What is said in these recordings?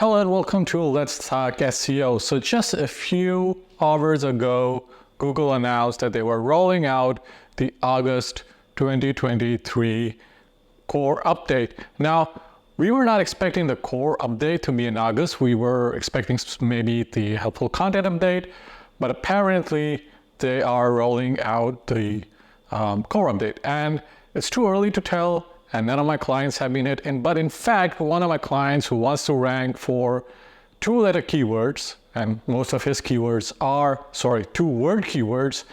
Hello and welcome to Let's Talk SEO. So just a few hours ago, Google announced that they were rolling out the August 2023 core update. Now, we were not expecting the core update to be in August. We were expecting maybe the helpful content update, but apparently they are rolling out the core update. And it's too early to tell, and none of my clients have been hit. But in fact, one of my clients who wants to rank for two-letter keywords, and most of his keywords are, two-word keywords,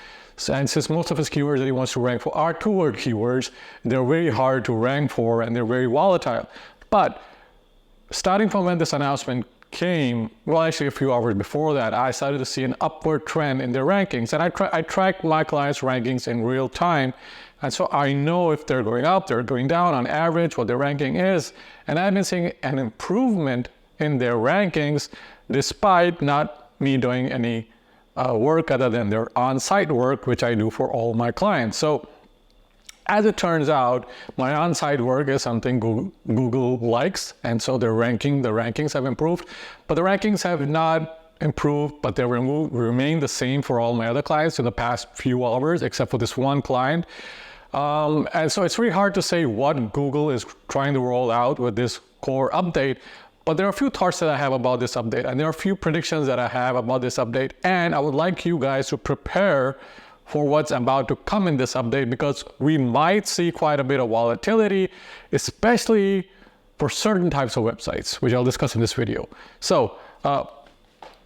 and since most of his keywords that he wants to rank for are two-word keywords, they're very hard to rank for and they're very volatile. But starting from when this announcement came, well, actually a few hours before that, I started to see an upward trend in their rankings. And I track my clients' rankings in real time. And so I know if they're going up, they're going down on average, what their ranking is. And I've been seeing an improvement in their rankings despite not me doing any work other than their on-site work, which I do for all my clients. So as it turns out, my on-site work is something Google likes, and so the rankings have improved, but the rankings have not improved, but they remain the same for all my other clients in the past few hours, except for this one client. And so it's really hard to say what Google is trying to roll out with this core update, but there are a few thoughts that I have about this update, and there are a few predictions that I have about this update, and I would like you guys to prepare for what's about to come in this update, because we might see quite a bit of volatility, especially for certain types of websites, which I'll discuss in this video. So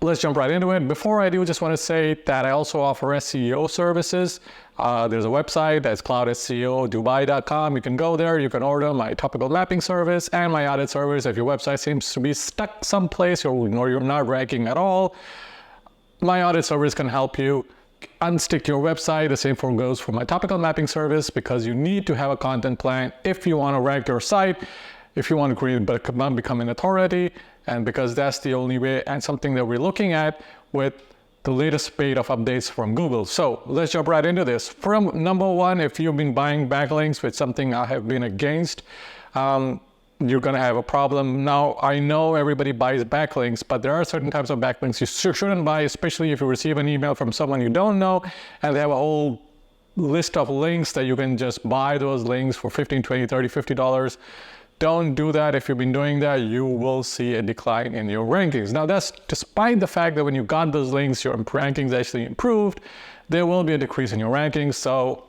let's jump right into it. Before I do, just want to say that I also offer SEO services. There's a website that's cloudseo.dubai.com. You can go there, you can order my topical mapping service and my audit service. If your website seems to be stuck someplace or you're not ranking at all, my audit service can help you unstick your website. The same goes for my topical mapping service, because you need to have a content plan if you want to rank your site, if you want to become an authority, and because that's the only way, and something that we're looking at with the latest spate of updates from Google. So let's jump right into this. From number one, if you've been buying backlinks, which is something I have been against, you're going to have a problem. Now, I know everybody buys backlinks, but there are certain types of backlinks you shouldn't buy, especially if you receive an email from someone you don't know, and they have a whole list of links that you can just buy those links for $15, $20, $30, $50. Don't do that. If you've been doing that, you will see a decline in your rankings. Now, that's despite the fact that when you got those links, your rankings actually improved. There will be a decrease in your rankings. So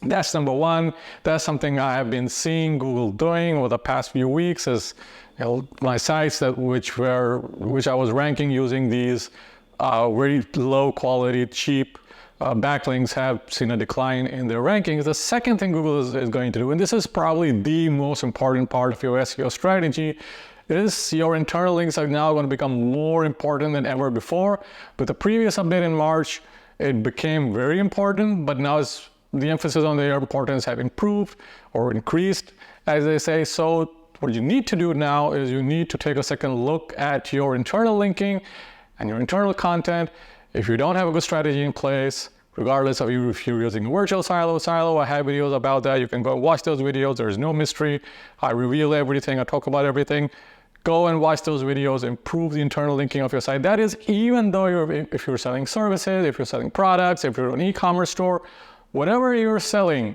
that's number one. That's something I have been seeing Google doing over the past few weeks, is my sites which I was ranking using these very low quality, cheap backlinks have seen a decline in their rankings. The second thing Google is going to do, and this is probably the most important part of your SEO strategy, is your internal links are now going to become more important than ever before. With the previous update in March, it became very important, but now the emphasis on their importance have improved or increased, as they say. So what you need to do now is you need to take a second look at your internal linking and your internal content. If you don't have a good strategy in place, regardless of if you're using a virtual silo, I have videos about that. You can go watch those videos. There's no mystery. I reveal everything. I talk about everything. Go and watch those videos, improve the internal linking of your site. That is, even though if you're selling services, if you're selling products, if you're an e-commerce store, whatever you're selling,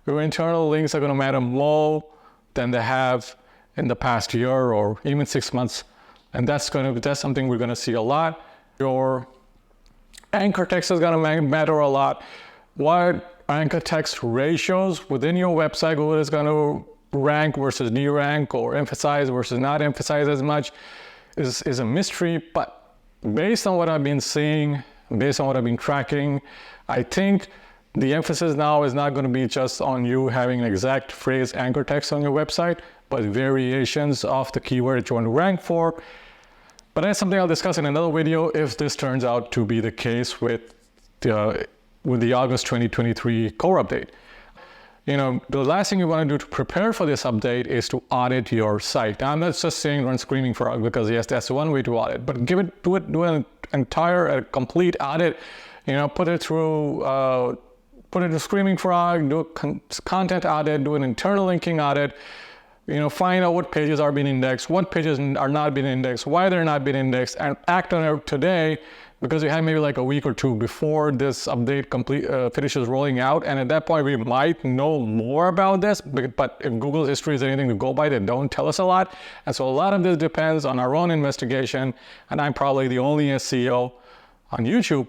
your internal links are going to matter more than they have in the past year or even 6 months. And that's something we're going to see a lot. Your anchor text is going to matter a lot. What anchor text ratios within your website Google is going to rank versus de-rank, or emphasize versus not emphasize as much, is a mystery. But based on what I've been seeing, based on what I've been tracking, I think the emphasis now is not going to be just on you having an exact phrase anchor text on your website, but variations of the keyword you want to rank for. But that's something I'll discuss in another video if this turns out to be the case with the August 2023 core update. The last thing you want to do to prepare for this update is to audit your site. Now, I'm not just saying run Screaming Frog, because yes, that's one way to audit, but do an entire, complete audit. Put it through Screaming Frog, do a content audit, do an internal linking audit, find out what pages are being indexed, what pages are not being indexed, why they're not being indexed, and act on it today, because we have maybe like a week or two before this update finishes rolling out. And at that point, we might know more about this, but if Google's history is anything to go by, they don't tell us a lot. And so a lot of this depends on our own investigation. And I'm probably the only SEO on YouTube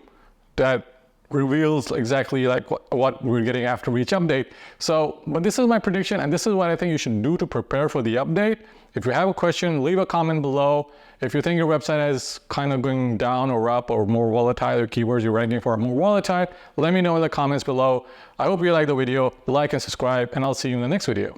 that reveals exactly like what we're getting after each update. So, but this is my prediction, and this is what I think you should do to prepare for the update. If you have a question, leave a comment below. If you think your website is kind of going down or up or more volatile, or keywords you're ranking for are more volatile, let me know in the comments below. I hope you like the video, like and subscribe, and I'll see you in the next video.